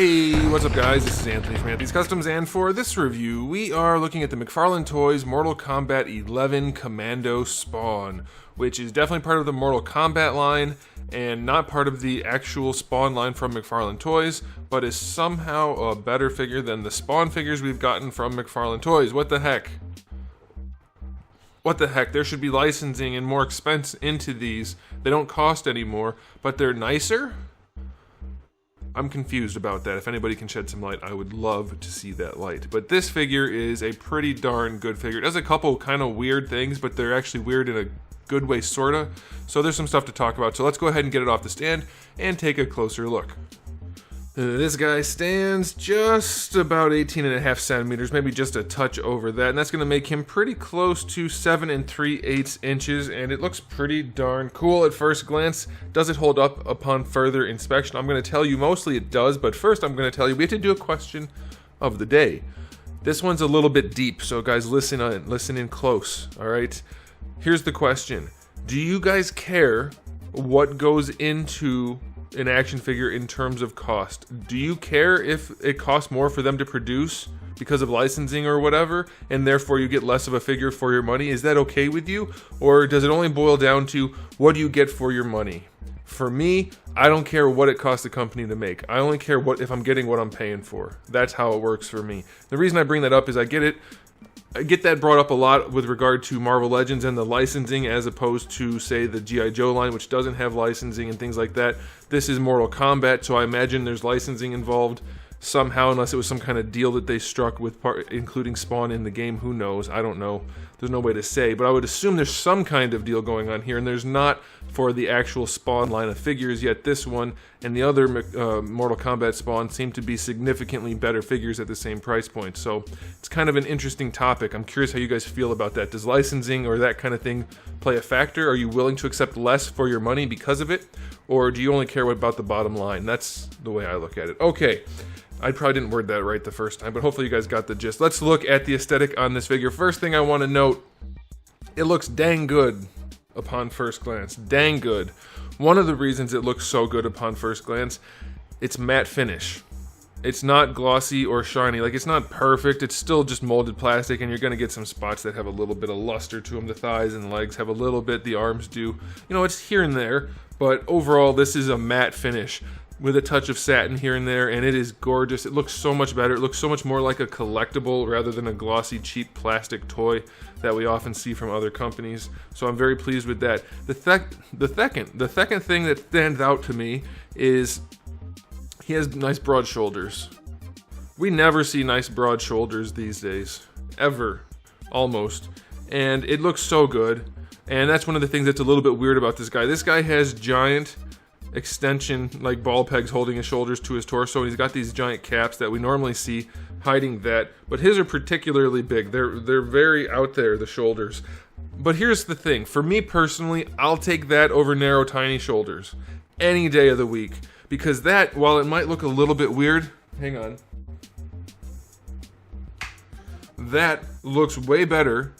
Hey, what's up guys? This is Anthony from Anthony's Customs, and for this review, we are looking at the McFarlane Toys Mortal Kombat 11 Commando Spawn, which is definitely part of the Mortal Kombat line, and not part of the actual Spawn line from McFarlane Toys, but is somehow a better figure than the Spawn figures we've gotten from McFarlane Toys. What the heck? What the heck? There should be licensing and more expense into these. They don't cost anymore, but they're nicer? I'm confused about that. If anybody can shed some light, I would love to see that light. But this figure is a pretty darn good figure. It does a couple kind of weird things, but they're actually weird in a good way, sorta. So there's some stuff to talk about. So let's go ahead and get it off the stand and take a closer look. This guy stands just about 18.5 centimeters, maybe just a touch over that, and that's going to make him pretty close to 7 3/8 inches, and it looks pretty darn cool at first glance. Does it hold up upon further inspection? I'm going to tell you mostly it does, but first I'm going to tell you we have to do a question of the day. This one's a little bit deep, so guys, listen in close, alright? Here's the question. Do you guys care what goes into an action figure in terms of cost? Do you care if it costs more for them to produce because of licensing or whatever, and therefore you get less of a figure for your money? Is that okay with you? Or does it only boil down to what do you get for your money? For me, I don't care what it costs the company to make. I only care if I'm getting what I'm paying for. That's how it works for me. The reason I bring that up is I get that brought up a lot with regard to Marvel Legends and the licensing, as opposed to, say, the G.I. Joe line, which doesn't have licensing and things like that. This is Mortal Kombat, so I imagine there's licensing involved somehow, unless it was some kind of deal that they struck with including Spawn in the game. Who knows? I don't know. There's no way to say, but I would assume there's some kind of deal going on here, and there's not for the actual Spawn line of figures, yet this one and the other Mortal Kombat Spawn seem to be significantly better figures at the same price point. So it's kind of an interesting topic. I'm curious how you guys feel about that. Does licensing or that kind of thing play a factor? Are you willing to accept less for your money because of it? Or do you only care about the bottom line? That's the way I look at it. Okay. I probably didn't word that right the first time, but hopefully you guys got the gist. Let's look at the aesthetic on this figure. First thing I want to note, it looks dang good upon first glance. Dang good. One of the reasons it looks so good upon first glance, it's matte finish. It's not glossy or shiny. Like, it's not perfect. It's still just molded plastic, and you're going to get some spots that have a little bit of luster to them. The thighs and the legs have a little bit. The arms do. You know, it's here and there, but overall, this is a matte finish with a touch of satin here and there, and it is gorgeous. It looks so much better. It looks so much more like a collectible rather than a glossy, cheap plastic toy that we often see from other companies. So I'm very pleased with that. The second thing that stands out to me is he has nice broad shoulders. We never see nice broad shoulders these days. Ever. Almost. And it looks so good. And that's one of the things that's a little bit weird about this guy. This guy has giant extension, like ball pegs holding his shoulders to his torso, and he's got these giant caps that we normally see hiding that, but his are particularly big. They're very out there, the shoulders. But here's the thing, for me personally, I'll take that over narrow, tiny shoulders any day of the week, because that, while it might look a little bit weird, hang on, that looks way better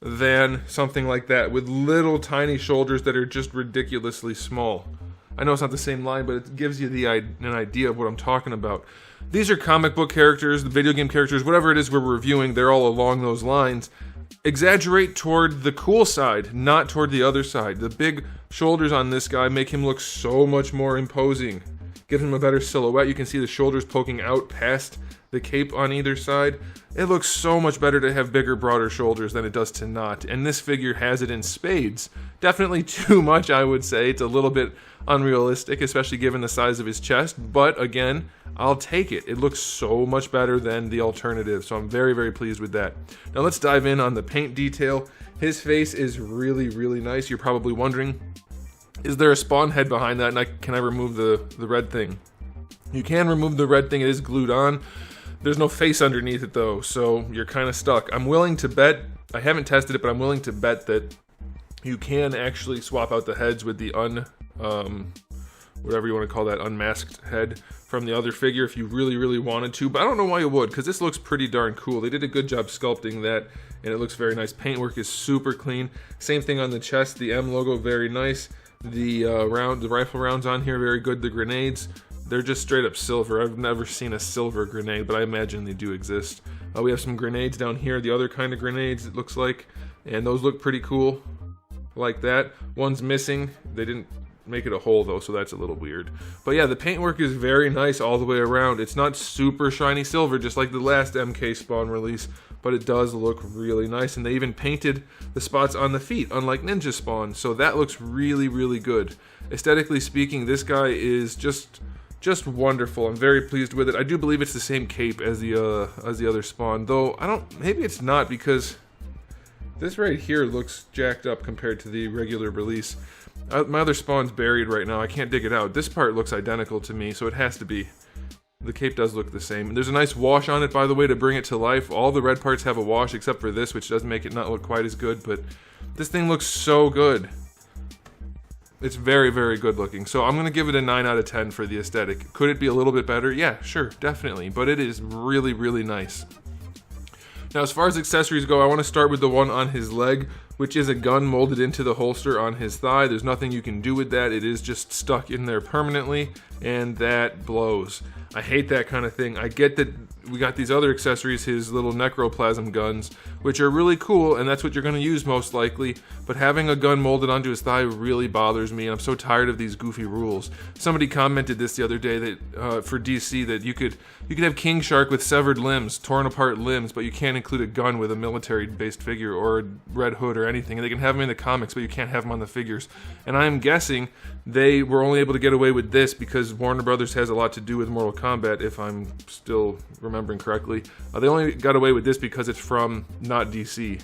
than something like that with little tiny shoulders that are just ridiculously small. I know it's not the same line, but it gives you an idea of what I'm talking about. These are comic book characters, the video game characters, whatever it is we're reviewing, they're all along those lines. Exaggerate toward the cool side, not toward the other side. The big shoulders on this guy make him look so much more imposing. Give him a better silhouette. You can see the shoulders poking out past the cape on either side. It looks so much better to have bigger, broader shoulders than it does to not. And this figure has it in spades. Definitely too much, I would say. It's a little bit unrealistic, especially given the size of his chest. But again, I'll take it. It looks so much better than the alternative. So I'm very, very pleased with that. Now let's dive in on the paint detail. His face is really, really nice. You're probably wondering, is there a Spawn head behind that, and can I remove the red thing? You can remove the red thing. It is glued on. There's no face underneath it though, so you're kind of stuck. I'm willing to bet, I haven't tested it, but I'm willing to bet that you can actually swap out the heads with the whatever you want to call that, unmasked head from the other figure if you really, really wanted to. But I don't know why you would, because this looks pretty darn cool. They did a good job sculpting that, and it looks very nice. Paintwork is super clean. Same thing on the chest, the M logo, very nice. The rifle rounds on here, very good. The grenades, They're just straight up silver. I've never seen a silver grenade, but I imagine they do exist. We have some grenades down here, the other kind of grenades it looks like, and those look pretty cool, like that. One's missing. They didn't make it a hole though, so that's a little weird. But yeah, the paintwork is very nice all the way around. It's not super shiny silver, just like the last MK Spawn release, but it does look really nice, and they even painted the spots on the feet, unlike Ninja Spawn, so that looks really, really good. Aesthetically speaking, this guy is just wonderful. I'm very pleased with it. I do believe it's the same cape as the other Spawn, though maybe it's not, because this right here looks jacked up compared to the regular release. My other Spawn's buried right now. I can't dig it out. This part looks identical to me, so it has to be. The cape does look the same. There's a nice wash on it, by the way, to bring it to life. All the red parts have a wash except for this, which does make it not look quite as good, but this thing looks so good. It's very, very good looking. So I'm going to give it a 9 out of 10 for the aesthetic. Could it be a little bit better? Yeah, sure, definitely. But it is really, really nice. Now, as far as accessories go, I want to start with the one on his leg, which is a gun molded into the holster on his thigh. There's nothing you can do with that. It is just stuck in there permanently, and that blows. I hate that kind of thing. I get that we got these other accessories, his little necroplasm guns, which are really cool, and that's what you're going to use most likely, but having a gun molded onto his thigh really bothers me, and I'm so tired of these goofy rules. Somebody commented this the other day that for DC that you could have King Shark with severed limbs, torn apart limbs, but you can't include a gun with a military-based figure or a Red Hood or anything, and they can have them in the comics, but you can't have them on the figures. And I'm guessing they were only able to get away with this because Warner Brothers has a lot to do with Mortal Kombat, if I'm still remembering correctly. They only got away with this because it's from not DC.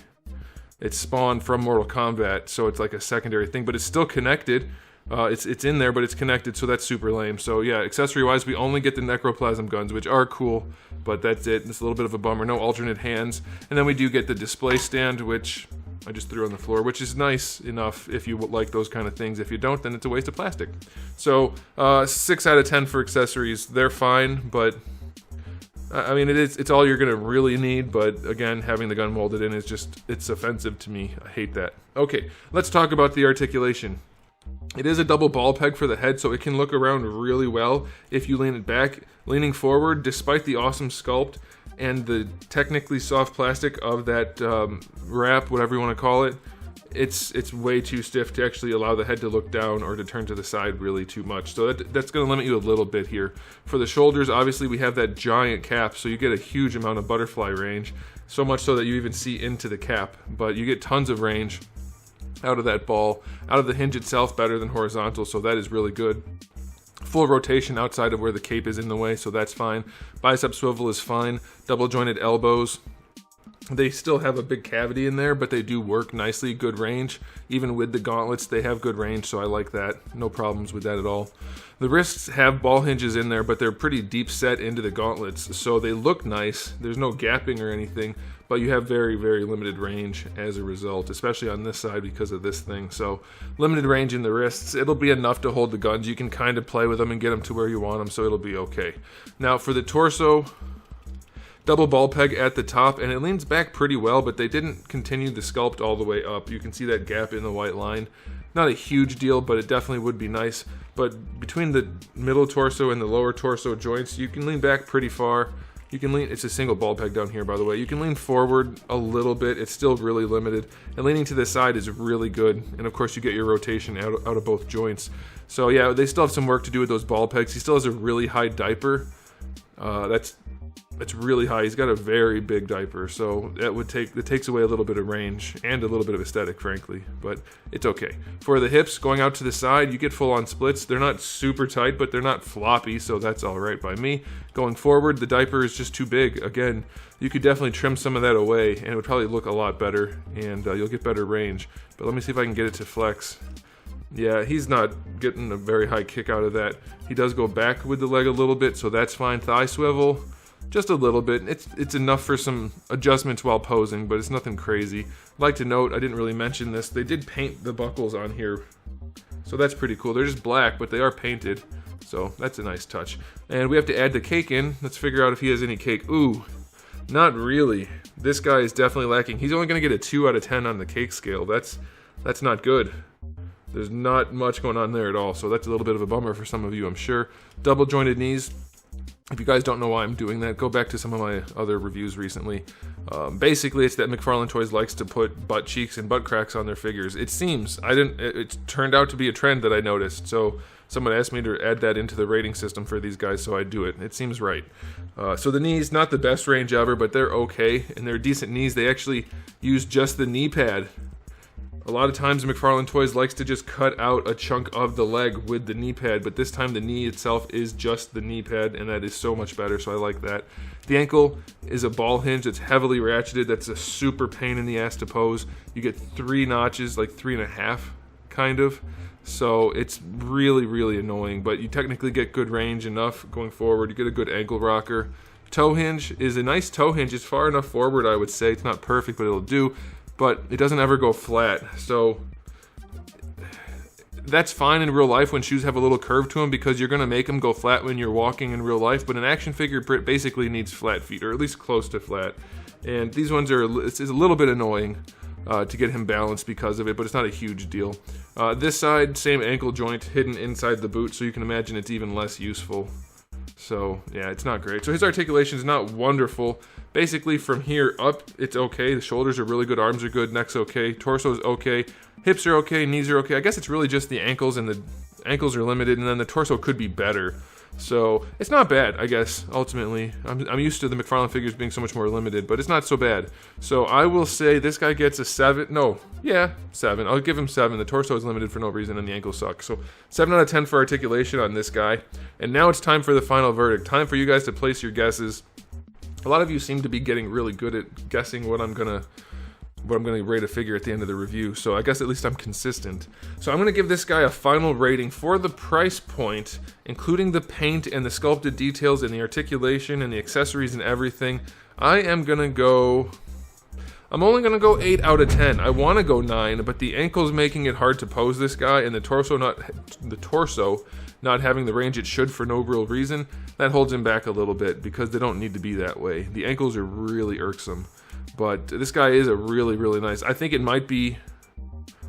It's spawned from Mortal Kombat, so it's like a secondary thing, but it's still connected. It's in there, but it's connected, so that's super lame. So yeah, accessory-wise, we only get the necroplasm guns, which are cool, but that's it. It's a little bit of a bummer. No alternate hands. And then we do get the display stand, which I just threw on the floor, which is nice enough if you like those kind of things. If you don't, then it's a waste of plastic. So 6 out of 10 for accessories. They're fine, but I mean, it's all you're gonna really need, but again, having the gun molded in is it's offensive to me. I hate that. Okay, let's talk about the articulation. It is a double ball peg for the head, so it can look around really well if you lean it back. Leaning forward, despite the awesome sculpt and the technically soft plastic of that wrap, whatever you want to call it, it's way too stiff to actually allow the head to look down or to turn to the side really too much. So that's going to limit you a little bit here. For the shoulders, obviously we have that giant cap, so you get a huge amount of butterfly range, so much so that you even see into the cap, but you get tons of range out of that ball, out of the hinge itself, better than horizontal, so that is really good. Full rotation outside of where the cape is in the way, so that's fine. Bicep swivel is fine. Double jointed elbows. They still have a big cavity in there, but they do work nicely, good range. Even with the gauntlets, they have good range, so I like that. No problems with that at all. The wrists have ball hinges in there, but they're pretty deep set into the gauntlets, so they look nice. There's no gapping or anything, but you have very, very limited range as a result, especially on this side because of this thing. So limited range in the wrists. It'll be enough to hold the guns. You can kind of play with them and get them to where you want them, so it'll be okay. Now for the torso, double ball peg at the top, and it leans back pretty well, but they didn't continue the sculpt all the way up. You can see that gap in the white line. Not a huge deal, but it definitely would be nice. But between the middle torso and the lower torso joints, you can lean back pretty far. You can lean, it's a single ball peg down here, by the way. You can lean forward a little bit. It's still really limited. And leaning to the side is really good. And of course, you get your rotation out of both joints. So yeah, they still have some work to do with those ball pegs. He still has a really high diaper. That's really high. He's got a very big diaper, so it takes away a little bit of range and a little bit of aesthetic, frankly, but it's okay. For the hips, going out to the side, you get full-on splits. They're not super tight, but they're not floppy, so that's all right by me. Going forward, the diaper is just too big. Again, you could definitely trim some of that away, and it would probably look a lot better, and you'll get better range. But let me see if I can get it to flex. Yeah, he's not getting a very high kick out of that. He does go back with the leg a little bit, so that's fine. Thigh swivel, just a little bit. It's enough for some adjustments while posing, but it's nothing crazy. I'd like to note, I didn't really mention this, they did paint the buckles on here, so that's pretty cool. They're just black, but they are painted, so that's a nice touch. And we have to add the cake in. Let's figure out if he has any cake. Ooh, not really. This guy is definitely lacking. He's only going to get a 2 out of 10 on the cake scale. That's not good. There's not much going on there at all, so that's a little bit of a bummer for some of you, I'm sure. Double jointed knees. If you guys don't know why I'm doing that, go back to some of my other reviews recently. Basically, it's that McFarlane Toys likes to put butt cheeks and butt cracks on their figures. It seems. It turned out to be a trend that I noticed, so someone asked me to add that into the rating system for these guys, so I do it. It seems right. So the knees, not the best range ever, but they're okay, and they're decent knees. They actually use just the knee pad. A lot of times McFarlane Toys likes to just cut out a chunk of the leg with the knee pad, but this time the knee itself is just the knee pad, and that is so much better, so I like that. The ankle is a ball hinge. It's heavily ratcheted. That's a super pain in the ass to pose. You get 3 notches, like 3.5, kind of. So it's really, really annoying, but you technically get good range enough going forward. You get a good ankle rocker. Toe hinge is a nice toe hinge. It's far enough forward, I would say. It's not perfect, but it'll do. But it doesn't ever go flat, so that's fine in real life when shoes have a little curve to them, because you're going to make them go flat when you're walking in real life, but an action figure basically needs flat feet, or at least close to flat, and these ones it's a little bit annoying to get him balanced because of it, but it's not a huge deal. This side, same ankle joint hidden inside the boot, so you can imagine it's even less useful. So yeah, it's not great. So his articulation is not wonderful. Basically from here up, it's okay. The shoulders are really good, arms are good, neck's okay, torso is okay, hips are okay, knees are okay. I guess it's really just the ankles, and the ankles are limited, and then the torso could be better. So it's not bad, I guess, ultimately. I'm used to the McFarlane figures being so much more limited, but it's not so bad. So I will say this guy gets a 7. No, yeah, 7. I'll give him 7. The torso is limited for no reason, and the ankles suck. So 7 out of 10 for articulation on this guy. And now it's time for the final verdict. Time for you guys to place your guesses. A lot of you seem to be getting really good at guessing what I'm gonna rate a figure at the end of the review, so I guess at least I'm consistent. So I'm gonna give this guy a final rating for the price point, including the paint and the sculpted details and the articulation and the accessories and everything. I'm only gonna go 8 out of 10. I wanna go 9, but the ankle's making it hard to pose this guy, and the torso not having the range it should for no real reason, that holds him back a little bit, because they don't need to be that way. The ankles are really irksome. But this guy is a really, really nice. I think it might be...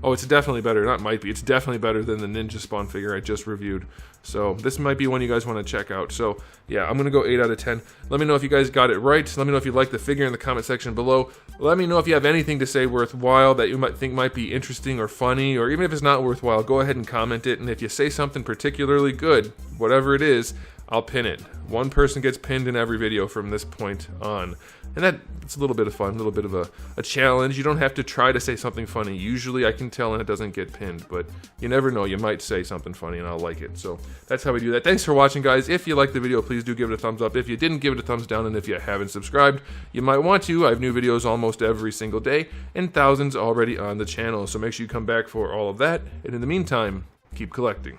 Oh, it's definitely better. Not might be. It's definitely better than the Ninja Spawn figure I just reviewed. So this might be one you guys want to check out. So yeah, I'm going to go 8 out of 10. Let me know if you guys got it right. Let me know if you like the figure in the comment section below. Let me know if you have anything to say worthwhile that you might think might be interesting or funny, or even if it's not worthwhile, go ahead and comment it. And if you say something particularly good, whatever it is, I'll pin it. One person gets pinned in every video from this point on. And it's a little bit of fun, a little bit of a challenge. You don't have to try to say something funny. Usually I can tell and it doesn't get pinned, but you never know. You might say something funny and I'll like it. So that's how we do that. Thanks for watching, guys. If you liked the video, please do give it a thumbs up. If you didn't, give it a thumbs down. And if you haven't subscribed, you might want to. I have new videos almost every single day and thousands already on the channel. So make sure you come back for all of that. And in the meantime, keep collecting.